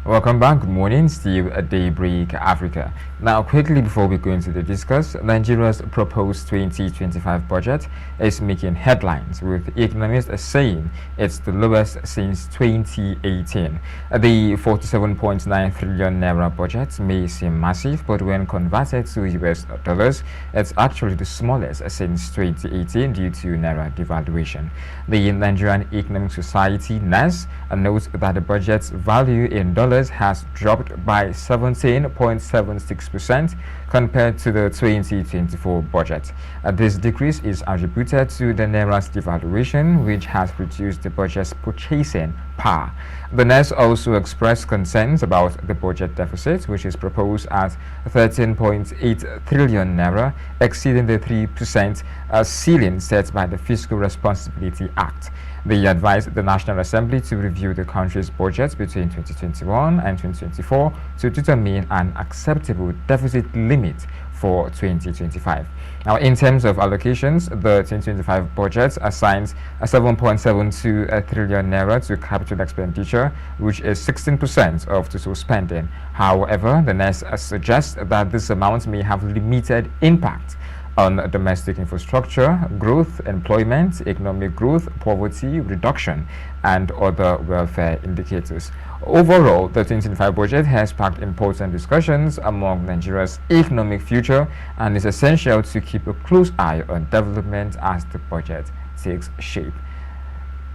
Welcome back. Good morning. Still at Daybreak Africa. Now, quickly before we go into the discuss, Nigeria's proposed 2025 budget is making headlines, with economists saying it's the lowest since 2018. The 47.9 trillion naira budget may seem massive, but when converted to US dollars, it's actually the smallest since 2018 due to naira devaluation. The Nigerian Economic Society (NAS) notes that the budget's value in dollars has dropped by 17.76% compared to the 2024 budget. This decrease is attributed to the naira's devaluation, which has reduced the budget's purchasing power. The NES also expressed concerns about the budget deficit, which is proposed at 13.8 trillion naira, exceeding the 3% ceiling set by the Fiscal Responsibility Act. They advised the National Assembly to review the country's budget between 2021 and 2024 to determine an acceptable deficit limit for 2025. Now, in terms of allocations, the 2025 budget assigns a 7.72 trillion naira to capital expenditure, which is 16% of total spending. However, the NES suggests that this amount may have limited impact on domestic infrastructure, growth, employment, economic growth, poverty reduction, and other welfare indicators. Overall, the 2025 budget has sparked important discussions among Nigeria's economic future and is essential to keep a close eye on development as the budget takes shape.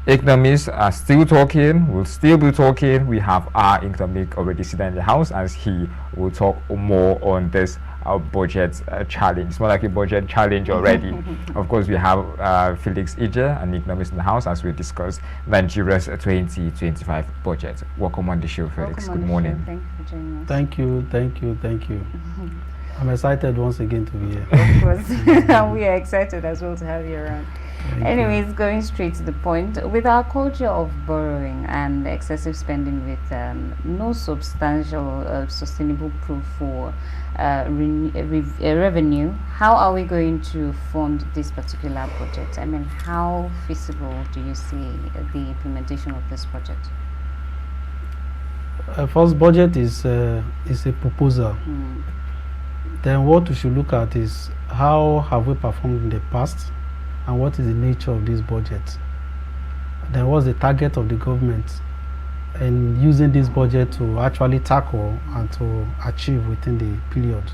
Economists are still talking, will still be talking. We have our economic already sitting in the house, as he will talk more on this budget challenge. It's more like a budget challenge already. Of course, we have Felix Ijeh, an economist in the house, as we discuss Nigeria's 2025 budget. Welcome on the show, Felix. Good morning. Thank you for joining us. Thank you. I'm excited once again to be here. Of course. We are excited as well to have you around. Anyways, going straight to the point, with our culture of borrowing and excessive spending with no substantial sustainable proof for revenue, how are we going to fund this particular budget? I mean, how feasible do you see the implementation of this budget? First, budget is a proposal. Then what we should look at is how have we performed in the past, and what is the nature of this budget. Then what's the target of the government in using this budget to actually tackle and to achieve within the period.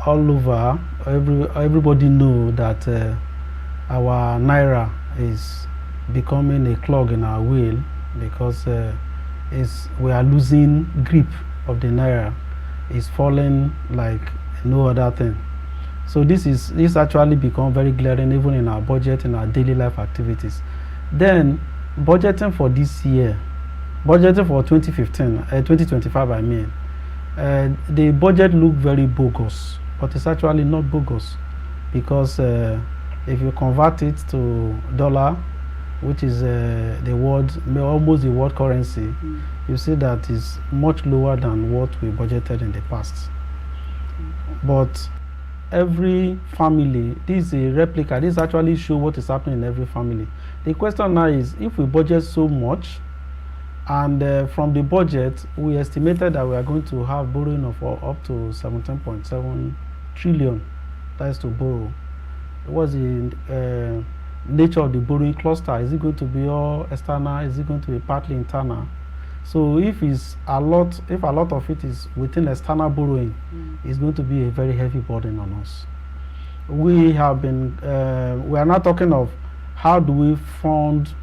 All over, everybody know that our naira is becoming a clog in our wheel, because we are losing grip of the naira. It's falling like no other thing. So this actually become very glaring even in our budget, in our daily life activities. Then budgeting for this year, budgeting for 2025 I mean, the budget look very bogus, but it's actually not bogus, because if you convert it to dollar, which is almost the world currency, you see that is much lower than what we budgeted in the past. But every family, this is a replica. This actually shows what is happening in every family. The question now is, if we budget so much, and from the budget we estimated that we are going to have borrowing of up to 17.7 trillion, that is to borrow. What's the nature of the borrowing cluster? Is it going to be all external? Is it going to be partly internal? So if a lot of it is within external borrowing, it's going to be a very heavy burden on us. We are now talking of how do we fund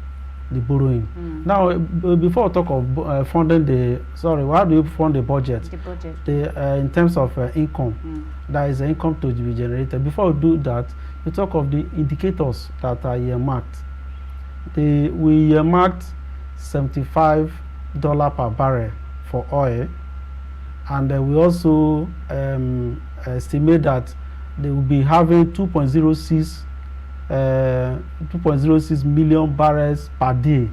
the borrowing. Now, before we talk of funding how do we fund the budget? The budget. In terms of income, that is income to be generated. Before we do that, we talk of the indicators that are earmarked. We earmarked $75 per barrel for oil, and we also estimate that they will be having 2.06 million barrels per day,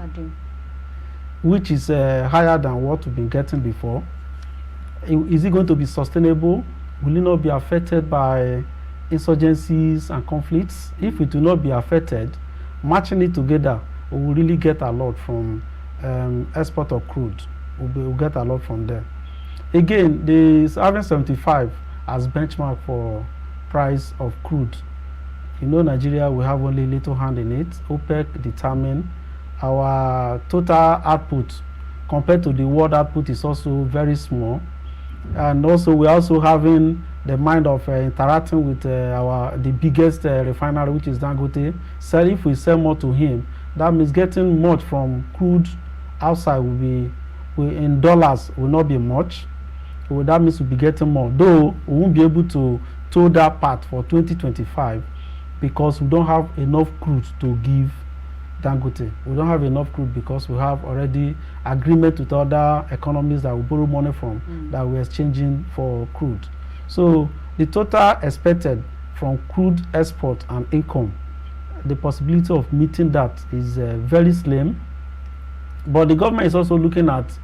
which is higher than what we've been getting before. Is it going to be sustainable? Will it not be affected by insurgencies and conflicts? If it will not be affected, matching it together, we will really get a lot from export of crude. we'll get a lot from there. Again, the having 75 as benchmark for price of crude. You know, Nigeria, we have only little hand in it. OPEC determine our total output compared to the world output is also very small. And also, we're also having the mind of interacting with the biggest refinery, which is Dangote. So if we sell more to him, that means getting much from crude outside will be, in dollars, will not be much. So that means we'll be getting more. Though we won't be able to tow that part for 2025 because we don't have enough crude to give Dangote. We don't have enough crude because we have already agreement with other economies that we borrow money from that we're exchanging for crude. So the total expected from crude export and income, the possibility of meeting that is very slim. But the government is also looking at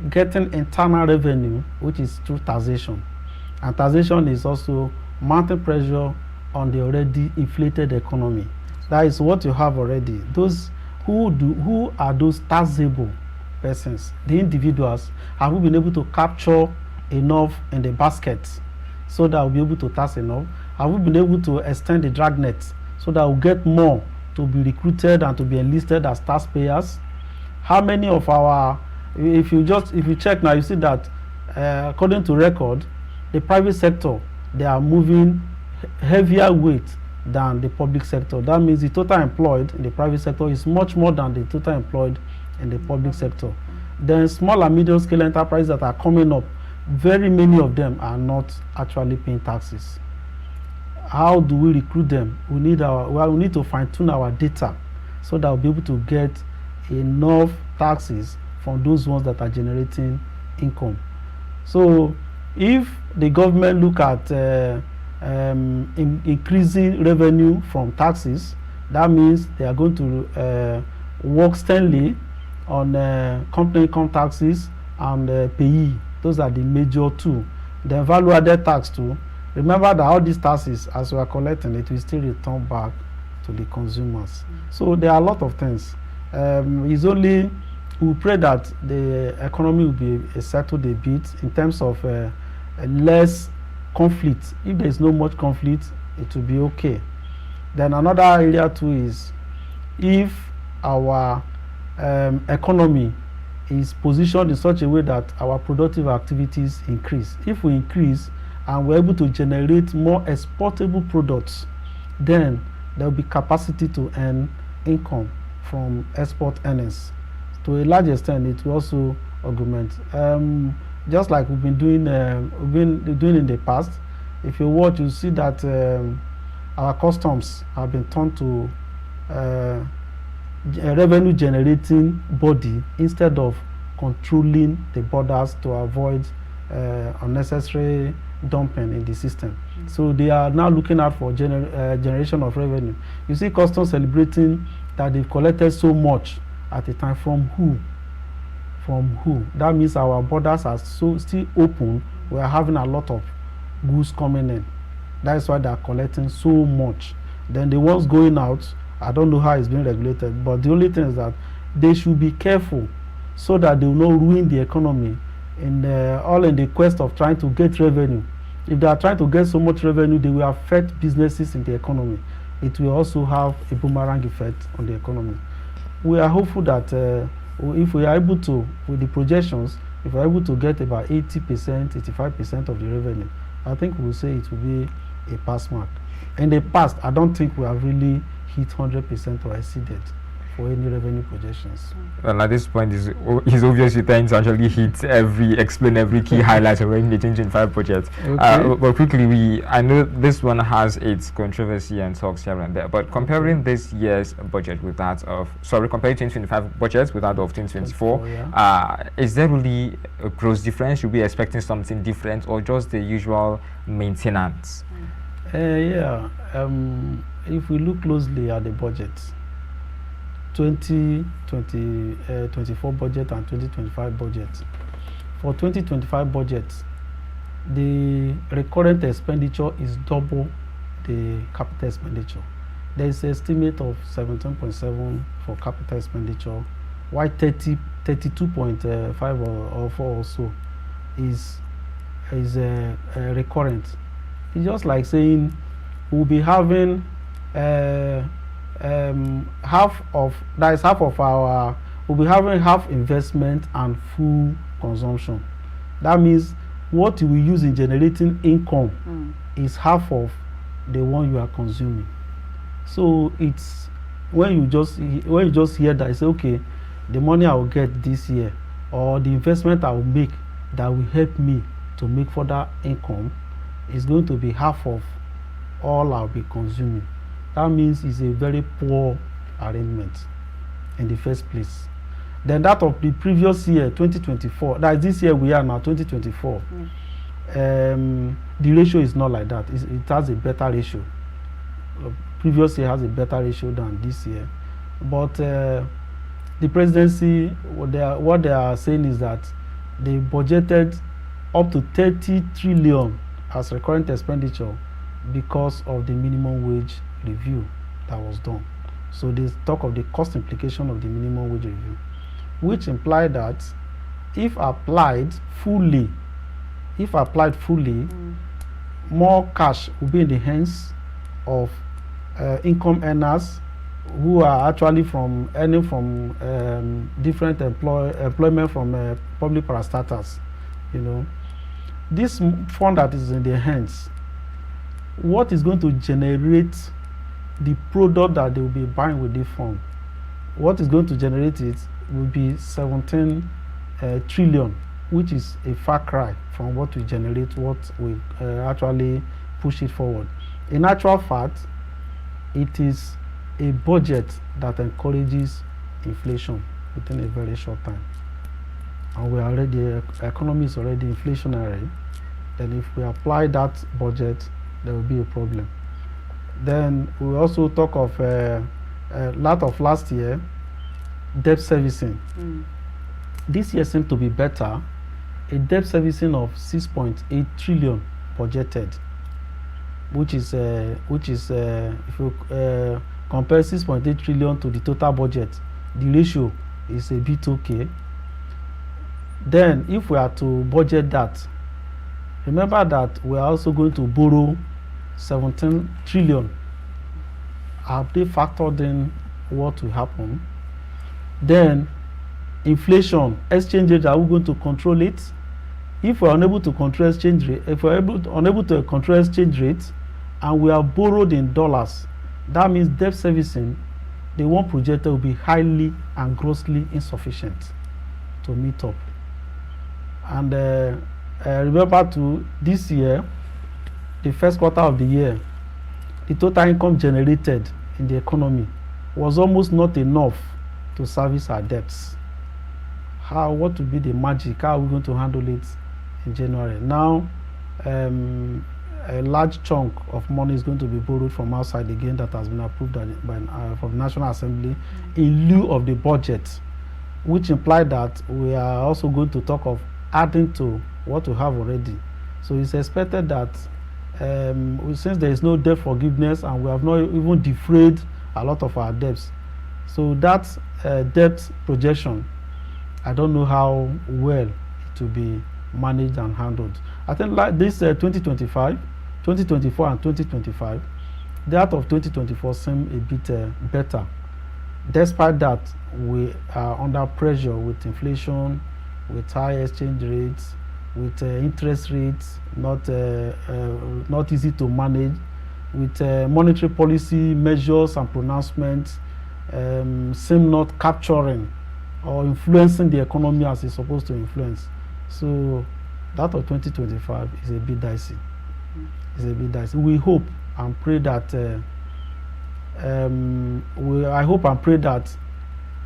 getting internal revenue, which is through taxation. And taxation is also mounting pressure on the already inflated economy. That is what you have already. Those who are those taxable persons, the individuals, have we been able to capture enough in the basket so that we'll be able to tax enough? Have we been able to extend the dragnet so that we'll get more to be recruited and to be enlisted as taxpayers? How many of our, if you check now, you see that according to record, the private sector, they are moving heavier weight than the public sector. That means the total employed in the private sector is much more than the total employed in the public sector. Then small and medium scale enterprises that are coming up, very many of them are not actually paying taxes. How do we recruit them? We need to fine tune our data so that we'll be able to get enough taxes from those ones that are generating income. So if the government look at increasing revenue from taxes, that means they are going to work sternly on company income taxes and PAYE. Those are the major two. Then value-added tax too. Remember that all these taxes, as we are collecting it, will still return back to the consumers. So there are a lot of things. We pray that the economy will be settled a bit in terms of less conflict. If there is no much conflict, it will be okay. Then another area too is if our economy is positioned in such a way that our productive activities increase. If we increase and we're able to generate more exportable products, then there will be capacity to earn income from export earnings. To a large extent, it will also augment. Just like we've been doing in the past. If you watch, you see that our customs have been turned to a revenue generating body instead of controlling the borders to avoid unnecessary dumping in the system. So they are now looking out for generation of revenue. You see customs celebrating that they've collected so much at a time. From who? From who? That means our borders are still open. We are having a lot of goods coming in. That is why they are collecting so much. Then the ones going out, I don't know how it's being regulated, but the only thing is that they should be careful so that they will not ruin the economy all in the quest of trying to get revenue. If they are trying to get so much revenue, they will affect businesses in the economy. It will also have a boomerang effect on the economy. We are hopeful that if we are able to, with the projections, if we are able to get about 80%, 85% of the revenue, I think we will say it will be a pass mark. In the past, I don't think we have really hit 100% or exceeded for any revenue projections. Well, at this point, it's obvious you're trying to actually explain every key highlight already in the 2025 budget. Okay. But quickly, I know this one has its controversy and talks here and there, but comparing this year's budget with that of, comparing 2025 budget with that of 2024, yeah. Is there really a gross difference? Should we be expecting something different or just the usual maintenance? Yeah. If we look closely at the budget, 2024 budget and 2025 budget. For 2025 budget, the recurrent expenditure is double the capital expenditure. There is an estimate of 17.7 for capital expenditure why 32.5 or 4 or so is recurrent. It's just like saying we'll be having half of our, we'll be having half investment and full consumption. That means what we use in generating income is half of the one you are consuming. So it's when you just hear that, you say, okay, the money I will get this year or the investment I will make that will help me to make further income is going to be half of all I'll be consuming. That means it's a very poor arrangement in the first place. Then that of the previous year, 2024, that is this year we are now, 2024, the ratio is not like that. It has a better ratio. Previous year has a better ratio than this year. But the presidency, what they are saying is that they budgeted up to 30 trillion as recurrent expenditure because of the minimum wage review that was done. So they talk of the cost implication of the minimum wage review, which implied that if applied fully, more cash will be in the hands of income earners who are actually earning from different employment from public parastatals. You know, this fund that is in their hands, what is going to generate the product that they will be buying with this fund? What is going to generate it will be 17 trillion, which is a far cry from what we generate, what we actually push it forward. In actual fact, it is a budget that encourages inflation within a very short time. And the economy is already inflationary. Then if we apply that budget, there will be a problem. Then we also talk of last year, debt servicing. This year seems to be better. A debt servicing of 6.8 trillion budgeted, which is if you compare 6.8 trillion to the total budget, the ratio is a bit okay. Then if we are to budget that, remember that we are also going to borrow 17 trillion. Have they factored in what will happen? Then inflation, exchange rate, are we going to control it? If we are unable to control exchange rate, unable to control exchange rate, and we are borrowed in dollars, that means debt servicing, the one projected will be highly and grossly insufficient to meet up. And remember too, this year, the first quarter of the year, the total income generated in the economy was almost not enough to service our debts. What will be the magic? How are we going to handle it in January? Now, a large chunk of money is going to be borrowed from outside again that has been approved from the National Assembly in lieu of the budget, which implied that we are also going to talk of adding to what we have already. So it's expected that since there is no debt forgiveness and we have not even defrayed a lot of our debts, so that debt projection, I don't know how well it will be managed and handled. I think like this 2024 and 2025, that of 2024 seem a bit better. Despite that, we are under pressure with inflation, with high exchange rates, with interest rates not easy to manage, with monetary policy measures and pronouncements seem not capturing or influencing the economy as it's supposed to influence. So that of 2025 is a bit dicey. We hope and pray that I hope and pray that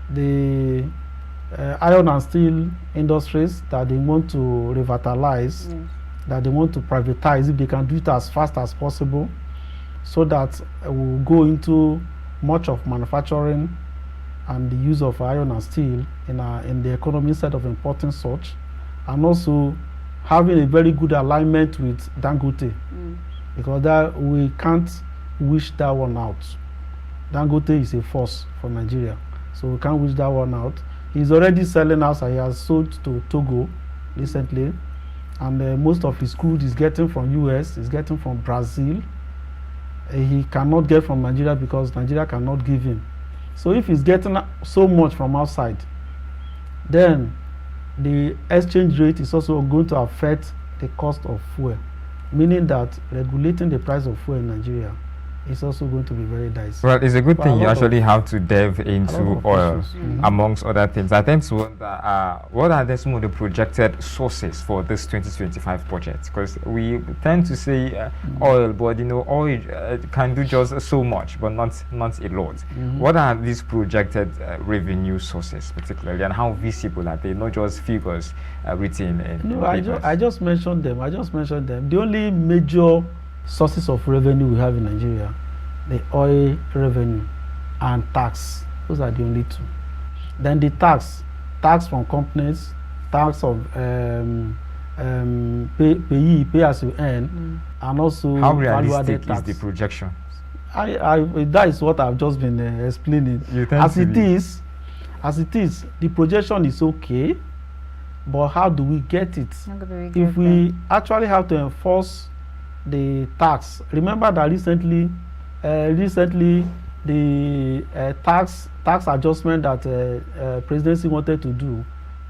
the iron and steel industries that they want to revitalize, that they want to privatize, if they can do it as fast as possible, so that we'll go into much of manufacturing and the use of iron and steel in the economy instead of importing such, and also having a very good alignment with Dangote, because that we can't wish that one out. Dangote is a force for Nigeria, so we can't wish that one out. He's already selling outside. He has sold to Togo recently, and most of his crude is getting from US, he's getting from Brazil. He cannot get from Nigeria because Nigeria cannot give him. So if he's getting so much from outside, then the exchange rate is also going to affect the cost of fuel, meaning that regulating the price of fuel in Nigeria is also going to be very dicey. Well, it's a good thing you actually have to delve into oil, Mm-hmm. amongst other things. I tend to wonder, what are some of the projected sources for this 2025 budget? Because we tend to say oil, but oil can do just so much, but not a lot. Mm-hmm. What are these projected revenue sources, particularly, and how visible are they? Not just figures written in. No, I just mentioned them. The only major sources of revenue we have in Nigeria, the oil revenue and tax. Those are the only two. Then the tax from companies, tax of pay as you earn, and also how value-added realistic tax. is the projection? That is what I've just been explaining. As it is, the projection is okay, but how do we get it? If we actually have to enforce the tax, remember that recently the tax adjustment that presidency wanted to do,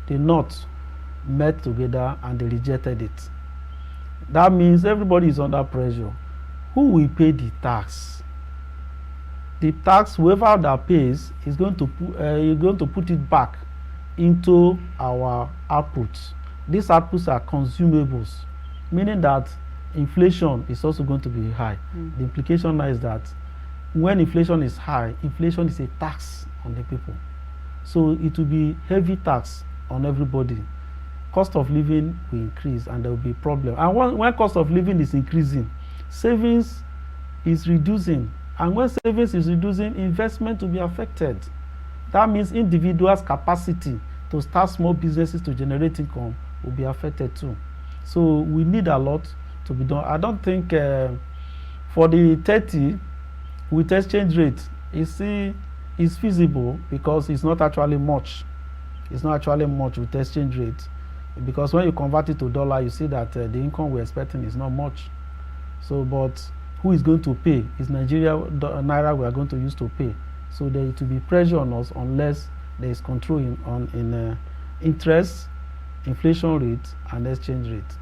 the North met together and they rejected it. That means everybody is under pressure. Who will pay the tax? The tax, whoever that pays is going to put it back into our outputs. These outputs are consumables, meaning that inflation is also going to be high. The implication now is that when inflation is high, inflation is a tax on the people. So it will be heavy tax on everybody. Cost of living will increase and there will be a problem. And when cost of living is increasing, savings is reducing. And when savings is reducing, investment will be affected. That means individuals' capacity to start small businesses to generate income will be affected too. So we need a lot to be done. I don't think for the 30 with exchange rate, it's feasible because it's not actually much. It's not actually much with exchange rate, because when you convert it to dollar, you see that the income we're expecting is not much. So, but who is going to pay? Is Nigeria naira we are going to use to pay? So there will be pressure on us unless there is control in interest, inflation rate, and exchange rate.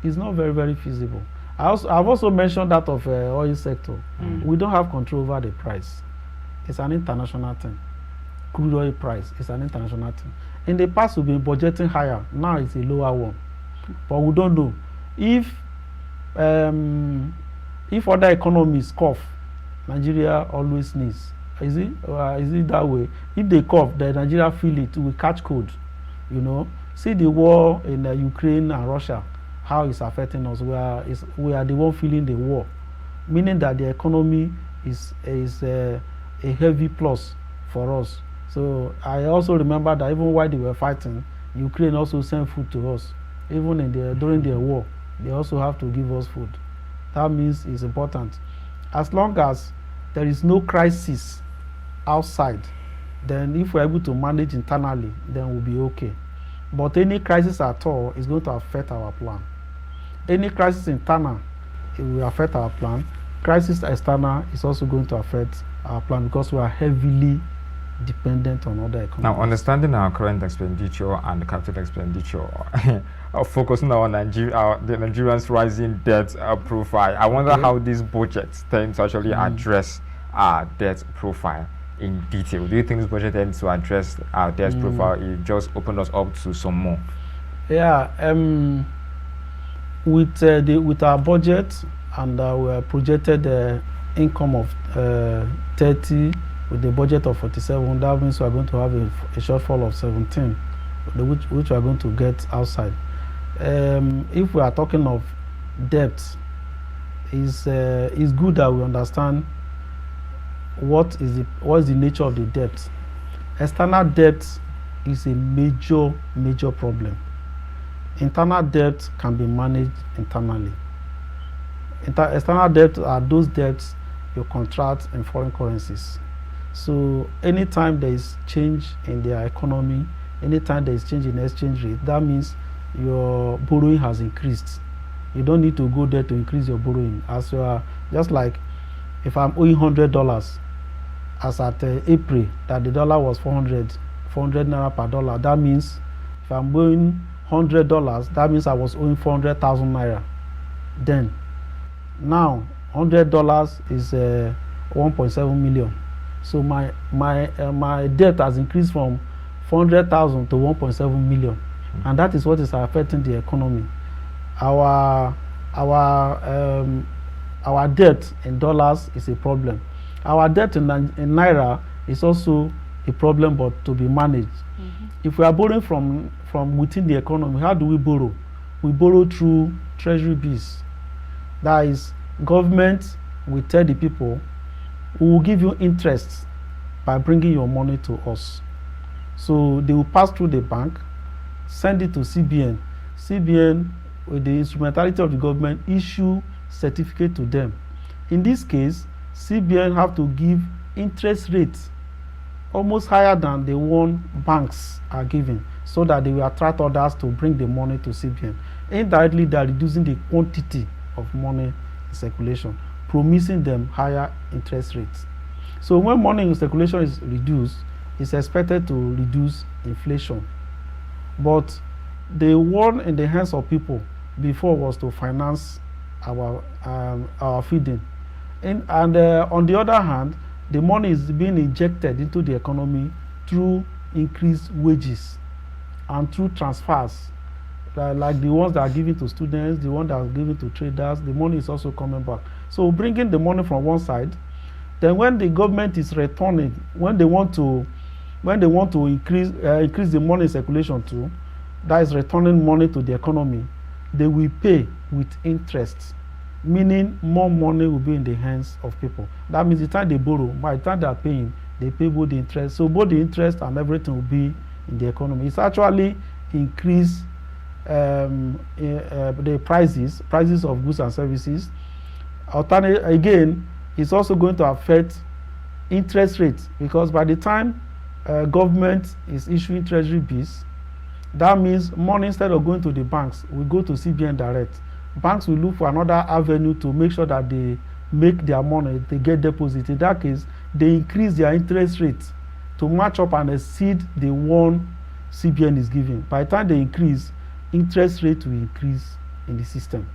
It's not very, very feasible. I've also mentioned that of oil sector. We don't have control over the price. It's an international thing. Crude oil price is an international thing. In the past, we've been budgeting higher. Now it's a lower one. But we don't know. If other economies cough, Nigeria always sneeze. Is it that way? If they cough, the Nigeria feel it, we catch cold. See the war in Ukraine and Russia, how it's affecting us. We are the one feeling the war, meaning that the economy is a heavy plus for us. So I also remember that even while they were fighting, Ukraine also sent food to us. Even during their war, they also have to give us food. That means it's important. As long as there is no crisis outside, then if we're able to manage internally, then we'll be okay. But any crisis at all is going to affect our plan. Any crisis internal, it will affect our plan. Crisis external is also going to affect our plan because we are heavily dependent on other economies. Now, understanding our current expenditure and the capital expenditure, focusing on the Nigerians' rising debt profile, I wonder how these budgets tend to actually address our debt profile in detail. Do you think this budget tends to address our debt profile? It just opened us up to some more. Yeah, with our budget and our projected income of 30, with the budget of 47, that means we are going to have a shortfall of 17, which we are going to get outside. If we are talking of debt, it's good that we understand what is the nature of the debt. External debt is a major problem. Internal debt can be managed internally. External debt are those debts you contract in foreign currencies. So anytime there is change in their economy, anytime there is change in exchange rate, that means your borrowing has increased. You don't need to go there to increase your borrowing. As you are, just like if I'm owing $100 as at April, that the dollar was 400 naira per dollar, that means if I'm owing $100, that means I was owing 400,000 naira. Then now $100 is 1.7 million. So my debt has increased from 400,000 to 1.7 million, and that is what is affecting the economy. Our debt in dollars is a problem. Our debt in naira is also a problem, but to be managed. If we are borrowing from within the economy, how do we borrow? We borrow through treasury bills. That is, government will tell the people, we will give you interest by bringing your money to us. So they will pass through the bank, send it to CBN. CBN, with the instrumentality of the government, issue certificate to them. In this case, CBN have to give interest rates almost higher than the one banks are giving, so that they will attract others to bring the money to CBN. Indirectly, they are reducing the quantity of money in circulation, promising them higher interest rates. So when money in circulation is reduced, it's expected to reduce inflation. But the one in the hands of people before was to finance our feeding. And on the other hand, the money is being injected into the economy through increased wages and through transfers, like the ones that are given to students, the ones that are given to traders. The money is also coming back. So bringing the money from one side, then when the government is returning, when they want to increase the money circulation too, that is returning money to the economy, they will pay with interest, meaning more money will be in the hands of people. That means the time they borrow, by the time they are paying, they pay both the interest. So both the interest and everything will be in the economy. It's actually increase the prices of goods and services. Again, it's also going to affect interest rates, because by the time government is issuing treasury bills, that means money, instead of going to the banks, will go to CBN direct. Banks will look for another avenue to make sure that they make their money, they get deposit. In that case, they increase their interest rates to match up and exceed the one CBN is giving. By the time they increase, interest rate will increase in the system.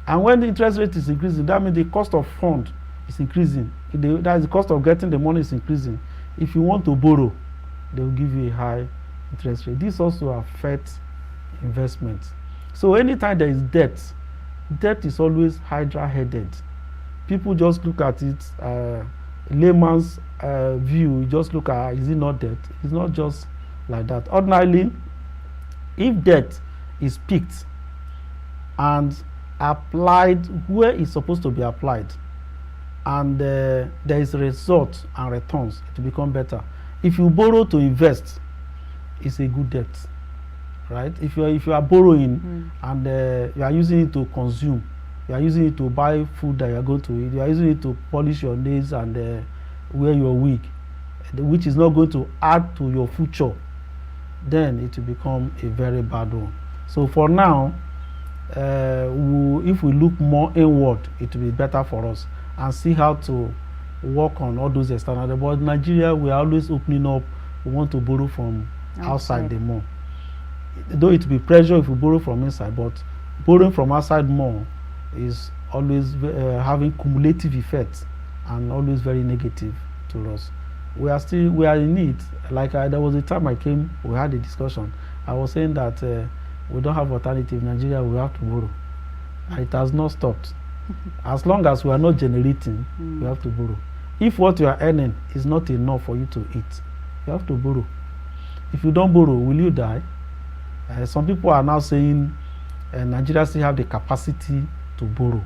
And when the interest rate is increasing, that means the cost of fund is increasing. That is, the cost of getting the money is increasing. If you want to borrow, they will give you a high interest rate. This also affects investment. So anytime there is debt is always hydra-headed. People just look at it, layman's view, you just look at, is it not debt? It's not just like that. Ordinarily, if debt is picked and applied where it's supposed to be applied, and there is result and returns, it will become better. If you borrow to invest, it's a good debt, right? If you are borrowing and you are using it to consume, you are using it to buy food that you are going to eat, you are using it to polish your nails and wear your wig, which is not going to add to your future, then it will become a very bad one. So for now, if we look more inward, it will be better for us and see how to work on all those external. But Nigeria, we are always opening up. We want to borrow from outside the more. Though it will be pressure if we borrow from inside, but borrowing from outside more is always having cumulative effects and always very negative to us. We are in need. Like there was a time I came, we had a discussion. I was saying that we don't have alternative. Nigeria, we have to borrow. It has not stopped. As long as we are not generating, we have to borrow. If what you are earning is not enough for you to eat, you have to borrow. If you don't borrow, will you die? Some people are now saying Nigeria still have the capacity to borrow.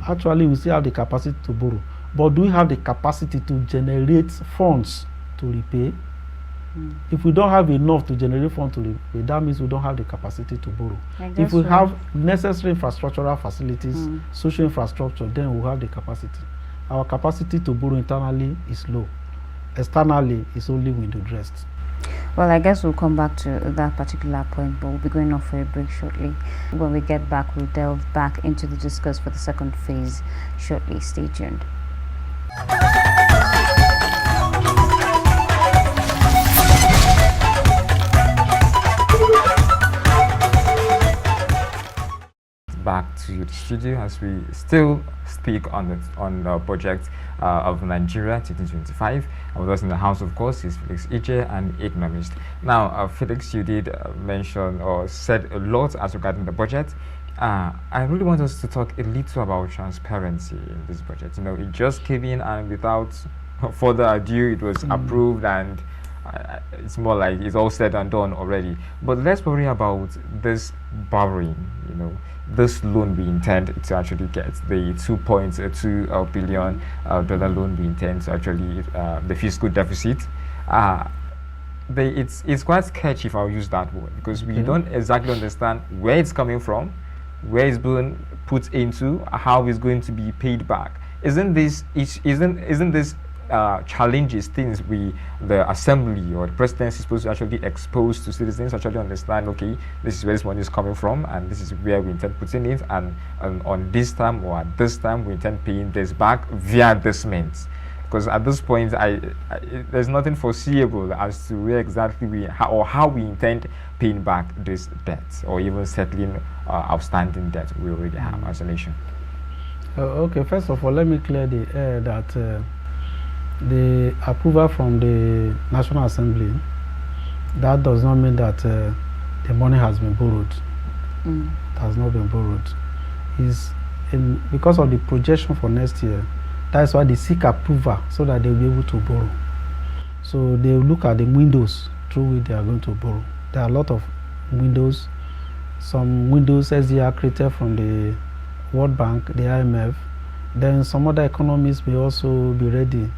Actually, we still have the capacity to borrow. But do we have the capacity to generate funds to repay? If we don't have enough to generate funds to repay, that means we don't have the capacity to borrow. If we have necessary infrastructural facilities, social infrastructure, then we'll have the capacity. Our capacity to borrow internally is low. Externally, it's only window dressed. Well, I guess we'll come back to that particular point, but we'll be going off for a break shortly. When we get back, we'll delve back into the discuss for the second phase shortly. Stay tuned. Back to the studio as we still speak on the project of Nigeria 2025. With us in the house, of course, is Felix Ijeh and Economist. Now, Felix, you did mention or said a lot as regarding the budget. I really want us to talk a little about transparency in this budget. You know, it just came in and without further ado, it was approved, and it's more like it's all said and done already. But let's worry about this borrowing, you know, this loan we intend to actually get, the $2.2 billion loan we intend to actually, the fiscal deficit. It's quite sketchy, if I'll use that word, because we don't exactly understand where it's coming from, where it's being put into, how it's going to be paid back. Isn't this challenges things the assembly or the presidency is supposed to actually expose to citizens, actually understand, okay, this is where this money is coming from, and this is where we intend putting it, and on this time or at this time we intend paying this back via this means. Because at this point, there's nothing foreseeable as to where exactly how we intend paying back this debt, or even settling outstanding debt we already have as a nation. Okay, first of all, let me clear the air that the approval from the National Assembly, that does not mean that the money has been borrowed. It has not been borrowed. Because of the projection for next year, that's why they seek approval so that they'll be able to borrow. So they look at the windows through which they are going to borrow. There are a lot of windows. Some windows SDR created from the World Bank, the IMF. Then some other economies may also be ready.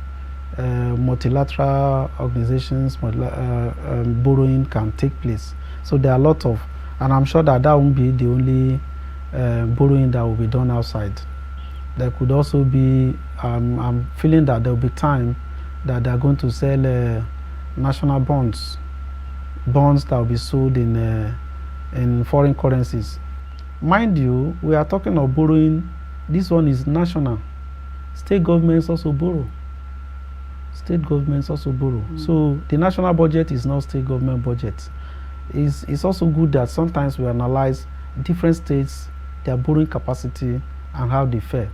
Multilateral organizations, borrowing can take place. So there are a lot of, and I'm sure that won't be the only borrowing that will be done outside. There could also be, I'm feeling that there will be time that they're going to sell national bonds that will be sold in foreign currencies. Mind you, we are talking of borrowing. This one is national. State governments also borrow. So the national budget is not state government budget. It's also good that sometimes we analyze different states, their borrowing capacity and how they fare,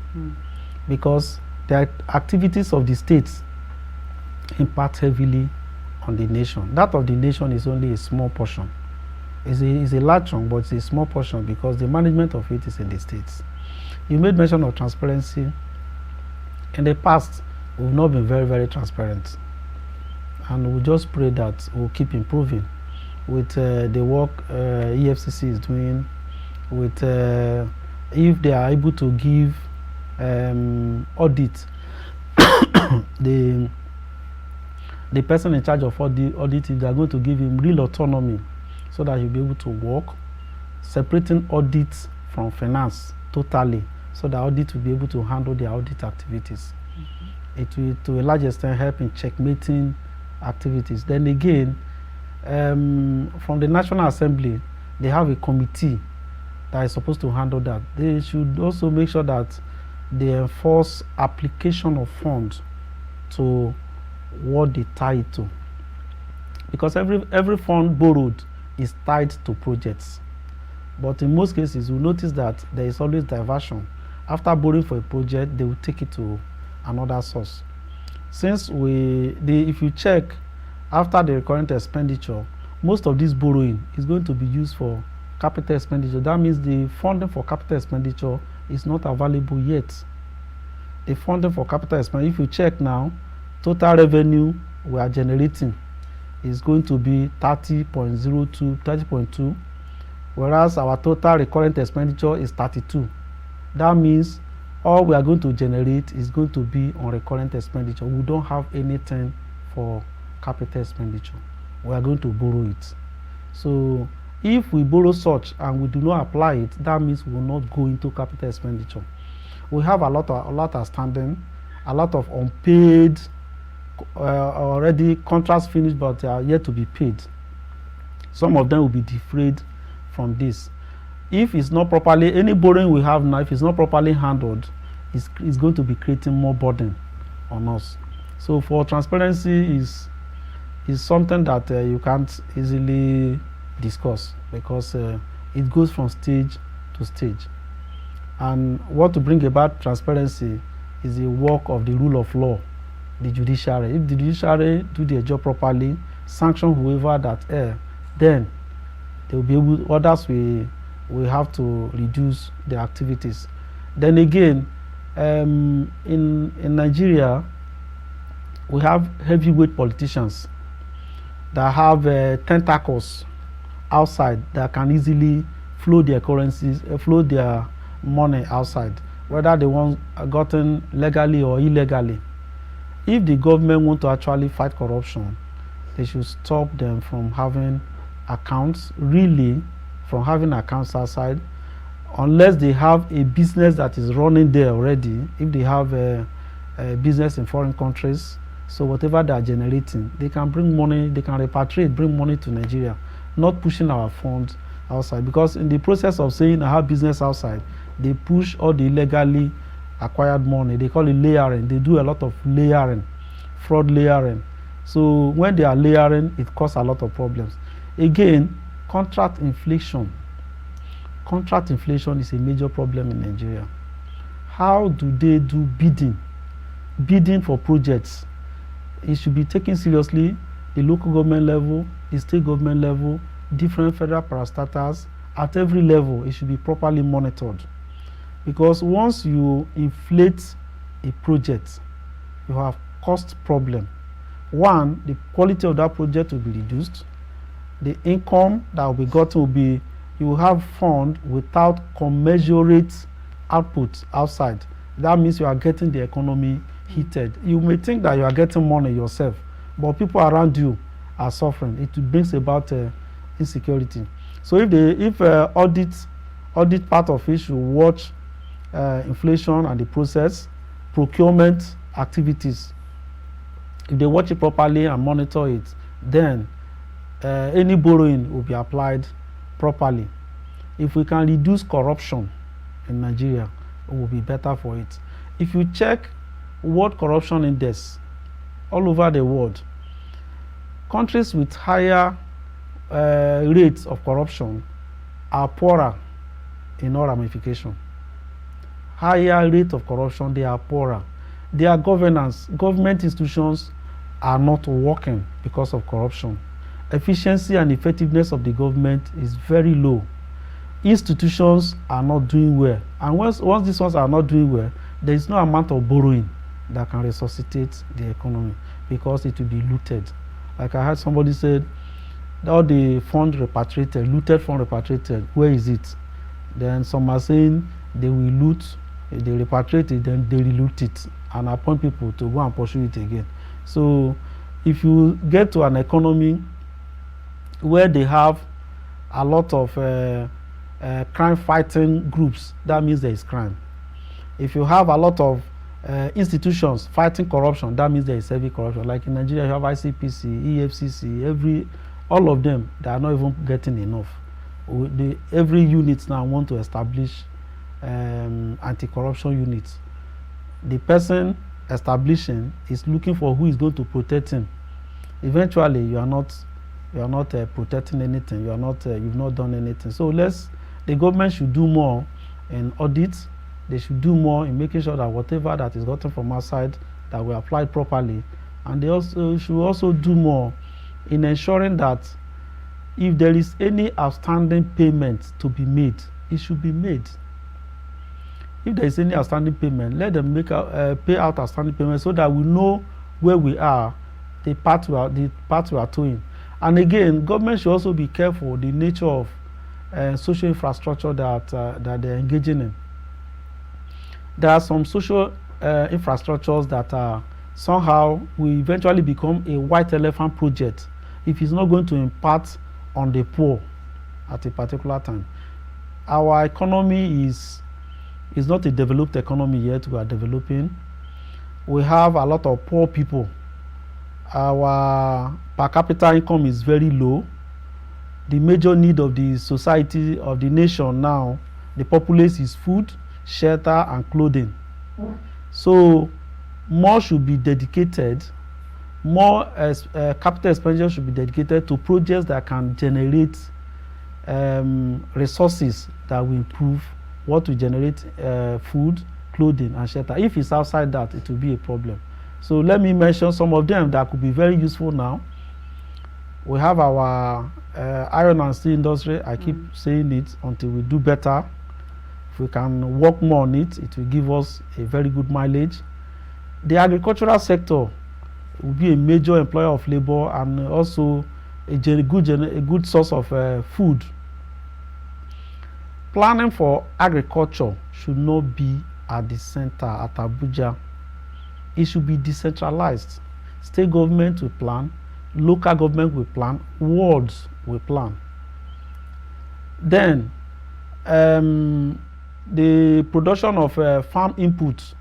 because the activities of the states impact heavily on the nation. That of the nation is only a small portion. It's a large chunk, but it's a small portion because the management of it is in the states. You made mention of transparency. In the past, we've not been very, very transparent, and we just pray that we'll keep improving with the work EFCC is doing, with if they are able to give audit, the person in charge of audit, they are going to give him real autonomy so that he'll be able to work, separating audit from finance totally, so that audit will be able to handle their audit activities. It will, to a large extent, help in checkmating activities. Then again, from the National Assembly, they have a committee that is supposed to handle that. They should also make sure that they enforce application of funds to what they tie it to. Because every fund borrowed is tied to projects. But in most cases, you notice that there is always diversion. After borrowing for a project, they will take it to another source. Since if you check, after the recurrent expenditure, most of this borrowing is going to be used for capital expenditure. That means the funding for capital expenditure is not available yet. The funding for capital expenditure, if you check now, total revenue we are generating is going to be 30.2, whereas our total recurrent expenditure is 32. That means all we are going to generate is going to be on recurrent expenditure. We don't have anything for capital expenditure. We are going to borrow it. So if we borrow such and we do not apply it, that means we will not go into capital expenditure. We have a lot outstanding, a lot of unpaid already contracts finished but they are yet to be paid. Some of them will be defrayed from this. If it's not properly, any borrowing we have now, if it's not properly handled, it's going to be creating more burden on us. So for transparency is something that you can't easily discuss, because it goes from stage to stage. And what to bring about transparency is the work of the rule of law, the judiciary. If the judiciary do their job properly, sanction whoever that err, then they will be able, others will have to reduce their activities. Then again, in Nigeria, we have heavyweight politicians that have tentacles outside that can easily flow their currencies, flow their money outside, whether they want gotten legally or illegally. If the government want to actually fight corruption, they should stop them from having accounts, really from having accounts outside, unless they have a business that is running there already. If they have a business in foreign countries, so whatever they are generating, they can bring money, they can repatriate, bring money to Nigeria, not pushing our funds outside. Because in the process of saying I have business outside, they push all the illegally acquired money. They call it layering. They do a lot of layering, fraud layering. So when they are layering, it causes a lot of problems. Again, contract inflation. Contract inflation is a major problem in Nigeria. How do they do bidding? Bidding for projects. It should be taken seriously. The local government level, the state government level, different federal parastatals, at every level, it should be properly monitored. Because once you inflate a project, you have cost problem. One, the quality of that project will be reduced. The income that will be gotten will be, you will have fund without commensurate output outside. That means you are getting the economy heated. You may think that you are getting money yourself, but people around you are suffering. It brings about insecurity. So if audit part of it should watch inflation and the process, procurement activities. If they watch it properly and monitor it, then any borrowing will be applied properly. If we can reduce corruption in Nigeria, it will be better for it. If you check World Corruption Index all over the world, countries with higher rates of corruption are poorer in all ramifications. Higher rate of corruption, they are poorer. Their governance, government institutions are not working because of corruption. Efficiency and effectiveness of the government is very low. Institutions are not doing well. And once these ones are not doing well, there is no amount of borrowing that can resuscitate the economy, because it will be looted. Like I heard somebody said, all the fund repatriated, looted fund repatriated, where is it? Then some are saying they will loot, they repatriate it, then they reloot it and appoint people to go and pursue it again. So if you get to an economy where they have a lot of crime fighting groups, that means there is crime. If you have a lot of institutions fighting corruption, that means there is heavy corruption. Like in Nigeria, you have ICPC, EFCC, all of them, they are not even getting enough. Every unit now want to establish anti-corruption units. The person establishing is looking for who is going to protect him. Eventually, you are not protecting anything. You've not done anything. So the government should do more in audits. They should do more in making sure that whatever that is gotten from outside, that we apply properly. And they also should do more in ensuring that if there is any outstanding payment to be made, it should be made. If there is any outstanding payment, let them pay out outstanding payment, so that we know where we are, the part we are doing. And again, government should also be careful the nature of social infrastructure that they're engaging in. There are some social infrastructures that are somehow will eventually become a white elephant project if it's not going to impact on the poor at a particular time. Our economy is not a developed economy yet. We are developing. We have a lot of poor people our per capita income is very low. The major need of the society, of the nation now, the populace, is food, shelter, and clothing. So more should be dedicated, more capital expenditure should be dedicated to projects that can generate resources that will improve what will generate food, clothing, and shelter. If it's outside that, it will be a problem. So let me mention some of them that could be very useful now. We have our iron and steel industry. I keep saying it until we do better. If we can work more on it, it will give us a very good mileage. The agricultural sector will be a major employer of labor and also a good source of food. Planning for agriculture should not be at the center, at Abuja. It should be decentralized. State government will plan, local government will plan, wards will plan. Then the production of farm inputs.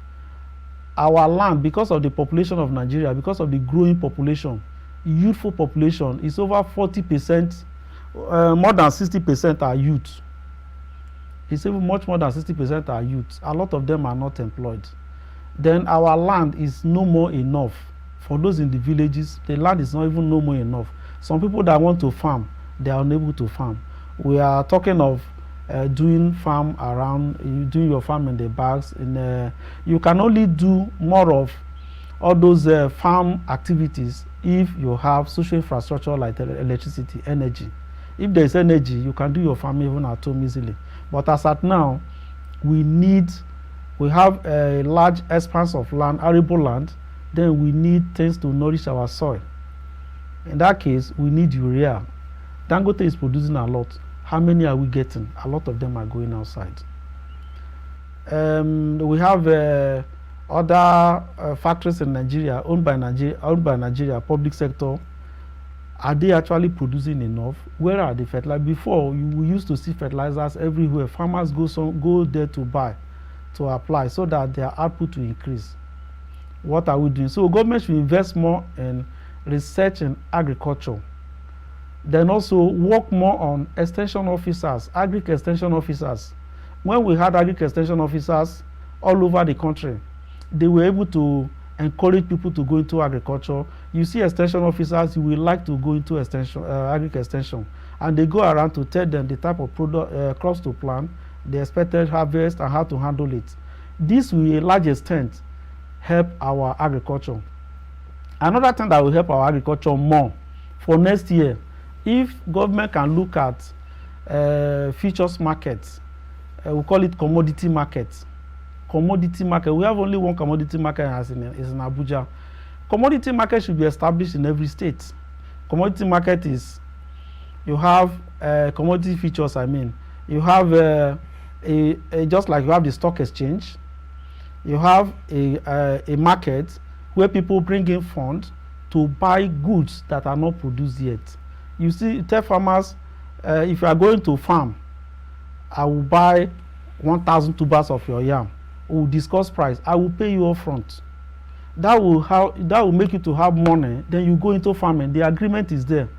Our land, because of the population of Nigeria, because of the growing population, youthful population, is over 40%, more than 60% are youth. It's even much more than 60% are youth. A lot of them are not employed. Then our land is no more enough. For those in the villages, the land is not even no more enough. Some people that want to farm, they are unable to farm. We are talking of doing farm around, doing your farm in the bags. You can only do more of all those farm activities if you have social infrastructure like electricity, energy. If there is energy, you can do your farm even at home easily. But as at now, we have a large expanse of land, arable land, then we need things to nourish our soil. In that case, we need urea. Dangote is producing a lot. How many are we getting? A lot of them are going outside. We have other factories in Nigeria, owned by Nigeria, public sector. Are they actually producing enough? Where are the fertilizers? Before, we used to see fertilizers everywhere. Farmers go there to buy, to apply, so that their output will increase. What are we doing? So government should invest more in research and agriculture. Then also work more on extension officers, agric extension officers. When we had agric extension officers all over the country, they were able to encourage people to go into agriculture. You see extension officers, you will like to go into extension, agric extension, and they go around to tell them the type of crops to plant, the expected harvest, and how to handle it. This will, to a large extent, help our agriculture. Another thing that will help our agriculture more for next year, if government can look at futures markets, we call it commodity markets. Commodity market, we have only one commodity market is in Abuja. Commodity market should be established in every state. Commodity market is, you have commodity futures, you have just like you have the stock exchange, you have a market where people bring in funds to buy goods that are not produced yet. You see, tell farmers, if you are going to farm, I will buy 1,000 tubers of your yam. We will discuss price. I will pay you upfront. That will make you to have money. Then you go into farming. The agreement is there.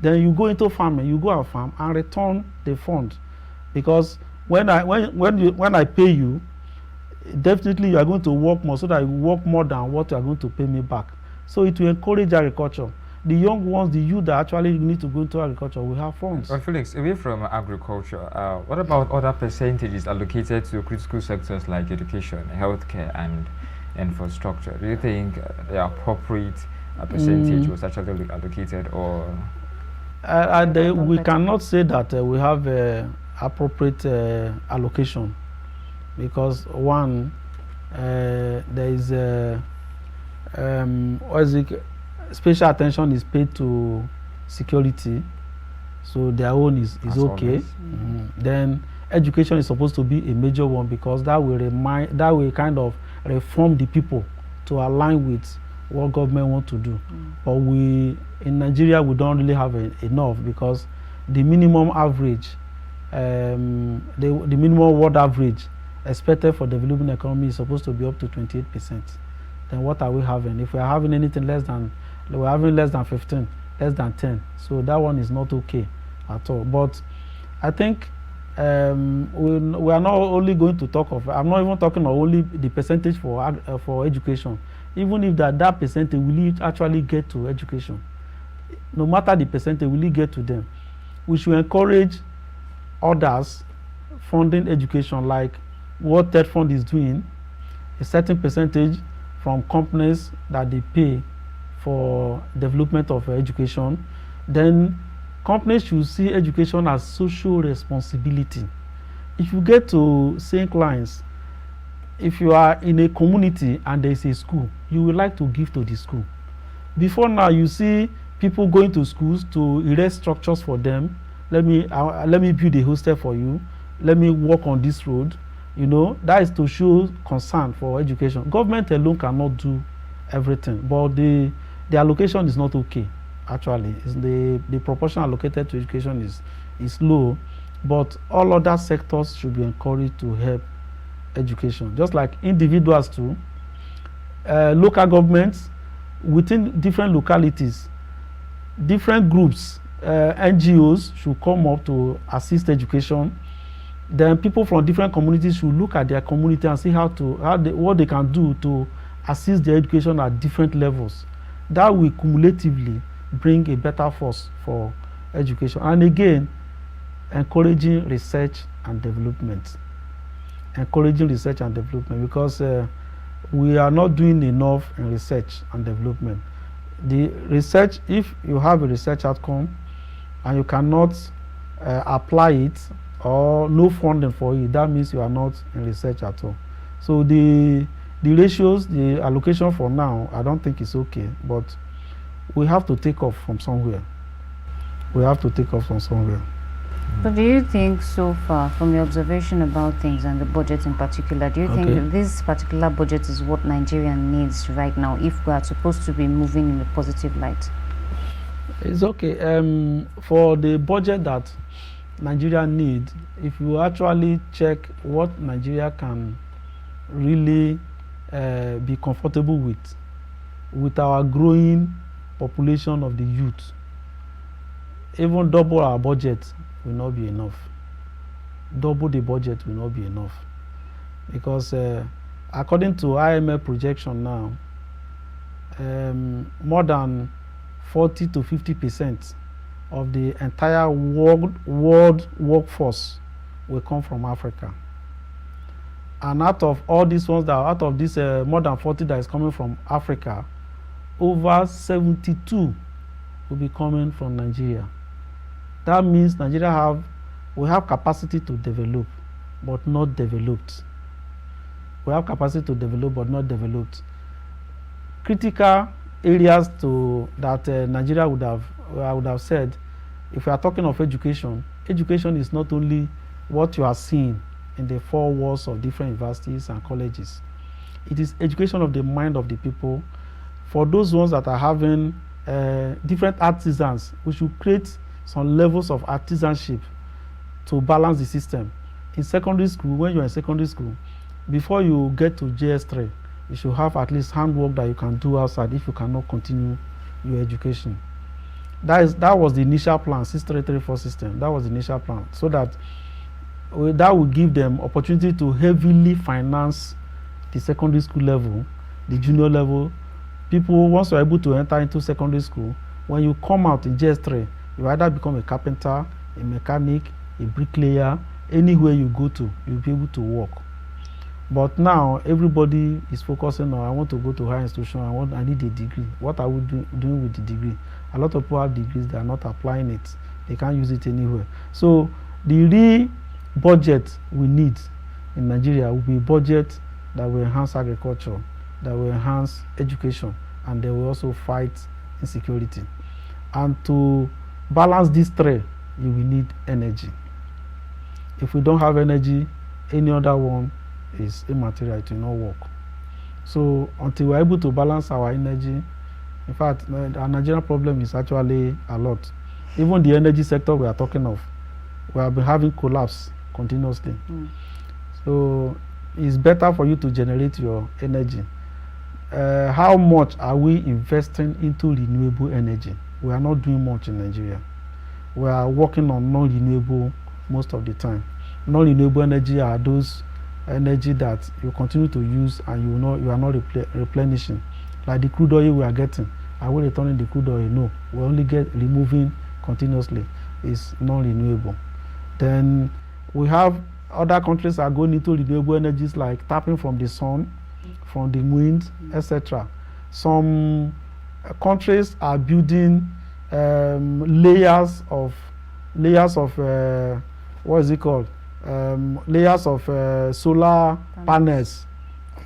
Then you go into farming. You go and farm and return the fund, because when I pay you, definitely you are going to work more, so that you work more than what you are going to pay me back. So it will encourage agriculture. The young ones, the youth that actually need to go into agriculture, will have funds. Well, Felix, away from agriculture, what about other percentages allocated to critical sectors like education, healthcare, and infrastructure? Do you think the appropriate percentage was actually allocated, or? We cannot say that we have appropriate allocation, because one, there is special attention is paid to security, so their own is okay. Then education is supposed to be a major one, because that will kind of reform the people to align with what government want to do. But in Nigeria, we don't really have enough, because the minimum average, the minimum world average expected for developing economy is supposed to be up to 28%. Then what are we having? If we are having anything less than we're having less than 15, less than 10. So that one is not okay at all. But I think we are not only going to talk of, I'm not even talking of only the percentage for education. Even if that percentage, will it actually get to education? No matter the percentage, will it get to them? We should encourage others funding education, like what TED Fund is doing, a certain percentage from companies that they pay for development of education. Then companies should see education as social responsibility. If you get to St. Lines, if you are in a community and there is a school, you would like to give to the school. Before now, you see people going to schools to erect structures for them. Let me build a hostel for you. Let me walk on this road. You know, that is to show concern for education. Government alone cannot do everything, but the allocation is not okay. Actually, the proportion allocated to education is low, but all other sectors should be encouraged to help education, just like individuals too. Local governments within different localities, different groups, NGOs should come up to assist education. Then people from different communities should look at their community and see what they can do to assist their education at different levels. That will cumulatively bring a better force for education. And again, encouraging research and development. Encouraging research and development, because we are not doing enough in research and development. The research, if you have a research outcome and you cannot apply it or no funding for it, that means you are not in research at all. So the ratios, the allocation for now, I don't think it's okay, but we have to take off from somewhere. We have to take off from somewhere. But do you think so far, from your observation about things and the budget in particular, do you think that this particular budget is what Nigeria needs right now if we are supposed to be moving in a positive light? It's okay. For the budget that Nigeria needs, if you actually check what Nigeria can really be comfortable with our growing population of the youth, even double our budget will not be enough. Double the budget will not be enough, because according to IMF projection now, more than 40 to 50% of the entire world workforce will come from Africa. And out of all these ones, out of this more than 40 that is coming from Africa, over 72 will be coming from Nigeria. That means Nigeria we have capacity to develop, but not developed. We have capacity to develop, but not developed. Critical areas that Nigeria I would have said, if we are talking of education, education is not only what you are seeing in the four walls of different universities and colleges. It is education of the mind of the people. For those ones that are having different artisans, we should create some levels of artisanship to balance the system. In secondary school, when you're in secondary school, before you get to JS3, you should have at least handwork that you can do outside if you cannot continue your education. That was the initial plan, 6334 system. That was the initial plan, so that will give them opportunity to heavily finance the secondary school level, the junior level. People, once you're able to enter into secondary school, when you come out in JS3, you either become a carpenter, a mechanic, a bricklayer. Anywhere you go to, you'll be able to work. But now everybody is focusing on, I want to go to higher institution, I need a degree. What are we doing with the degree? A lot of people have degrees, they are not applying it. They can't use it anywhere. So the real budget we need in Nigeria will be a budget that will enhance agriculture, that will enhance education, and they will also fight insecurity. And to balance these three, you will need energy. If we don't have energy, any other one is immaterial, it will not work. So until we're able to balance our energy, in fact, our Nigerian problem is actually a lot. Even the energy sector we are talking of, we have been having collapse continuously. So it's better for you to generate your energy. how much are we investing into renewable energy? We are not doing much in Nigeria. We are working on non-renewable most of the time. Non-renewable energy are those energy that you continue to use and you are not replenishing. Like the crude oil we are getting, are we returning the crude oil? No, we only get removing continuously. It's non-renewable. Then we have other countries are going into renewable energies like tapping from the sun, from the wind, etc. Some countries are building layers of what is it called? Layers of solar panels,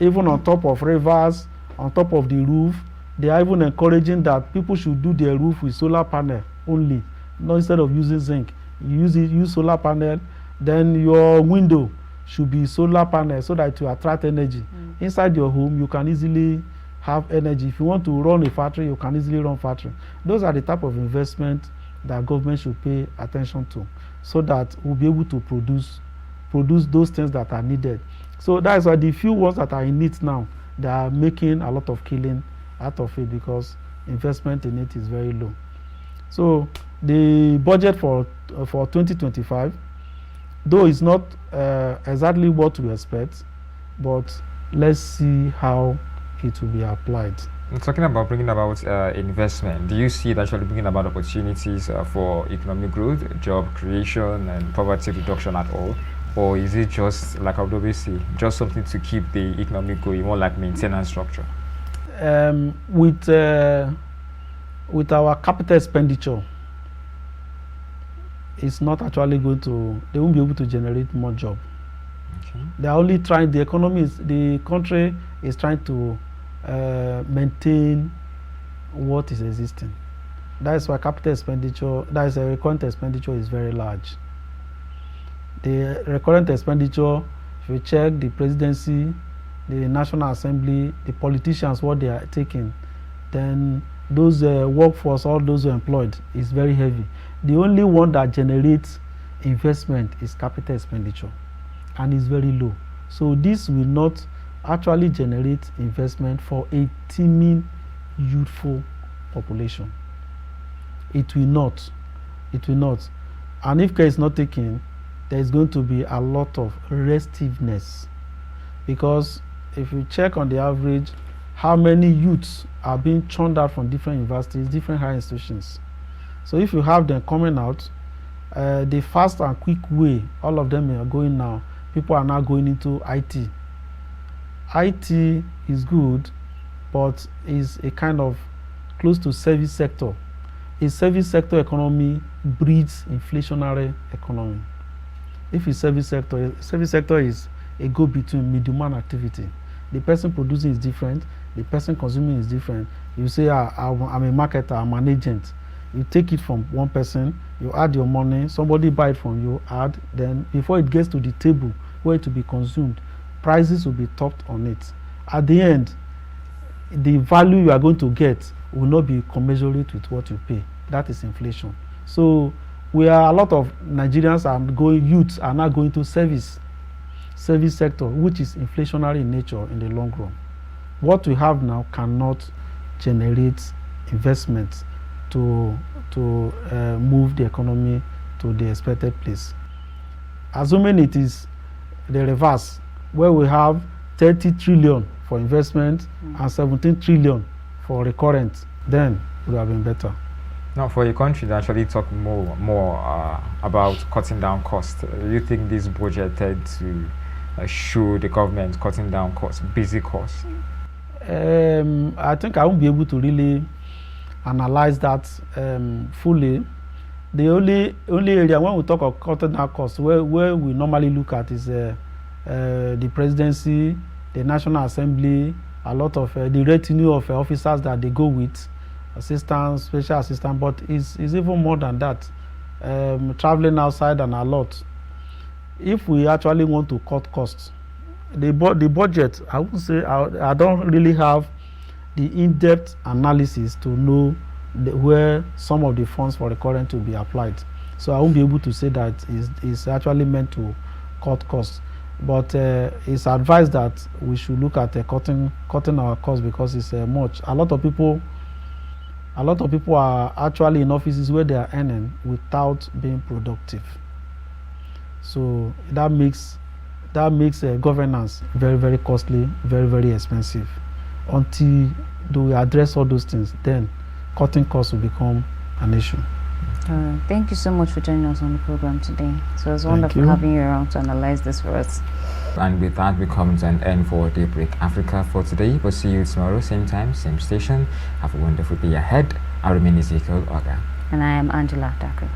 even on top of rivers, on top of the roof. They are even encouraging that people should do their roof with solar panel only, not instead of using zinc. You use solar panel, then your window should be solar panel so that you attract energy. Inside your home, you can easily have energy. If you want to run a factory, you can easily run factory. Those are the type of investment that government should pay attention to, so that we'll be able to produce those things that are needed. So that's why the few ones that are in it now, they are making a lot of killing out of it because investment in it is very low. So the budget for 2025, though it's not exactly what we expect, but let's see how it will be applied. Talking about bringing about investment, do you see it actually bringing about opportunities for economic growth, job creation, and poverty reduction at all? Or is it just, like I would always say, just something to keep the economy going, more like maintenance structure? With our capital expenditure, it's not actually going to, they won't be able to generate more job. Okay. They are only trying, the country is trying to maintain what is existing. That is why capital expenditure, that is a recurrent expenditure is very large. The recurrent expenditure, if you check the presidency, the National Assembly, the politicians, what they are taking, then those workforce, all those who are employed, is very heavy. The only one that generates investment is capital expenditure, and is very low. So this will not actually generate investment for a teeming youthful population. It will not. It will not. And if care is not taken, there is going to be a lot of restiveness, because if you check on the average how many youths are being churned out from different universities, different higher institutions. So if you have them coming out, the fast and quick way all of them are going now, people are now going into IT. IT is good, but is a kind of close to service sector. A service sector economy breeds inflationary economy. If a service sector is a go-between middleman activity. The person producing is different, the person consuming is different. You say, I'm a marketer, I'm an agent. You take it from one person, you add your money, somebody buy it from you, add, then before it gets to the table where it will be consumed, prices will be topped on it. At the end, the value you are going to get will not be commensurate with what you pay. That is inflation. So a lot of Nigerians youths are now going to service sector, which is inflationary in nature in the long run. What we have now cannot generate investment to move the economy to the expected place. Assuming it is the reverse, where we have 30 trillion for investment and 17 trillion for recurrent, then it would have been better. Now, for a country that actually talk more about cutting down costs, do you think this budget tend to show the government cutting down costs, basic costs? I think I won't be able to really analyze that fully. The only area when we talk of cutting down costs, where we normally look at is the presidency, the National Assembly, a lot of the retinue of officers that they go with, assistants, special assistant, but it's even more than that. Traveling outside and a lot. If we actually want to cut costs, the budget, I would say I don't really have the in-depth analysis to know where some of the funds for recurrent will be applied. So I won't be able to say that it's actually meant to cut costs. But it's advised that we should look at cutting our costs, because it's much. A lot of people are actually in offices where they are earning without being productive. So that makes governance very, very costly, very, very expensive. Until we address all those things, then cutting costs will become an issue. Thank you so much for joining us on the program today. So it's wonderful having you around to analyze this for us. And with that, we come to an end for Daybreak Africa for today. We'll see you tomorrow, same time, same station. Have a wonderful day ahead. I remain Ezekiel Ogar. And I am Angela Daku.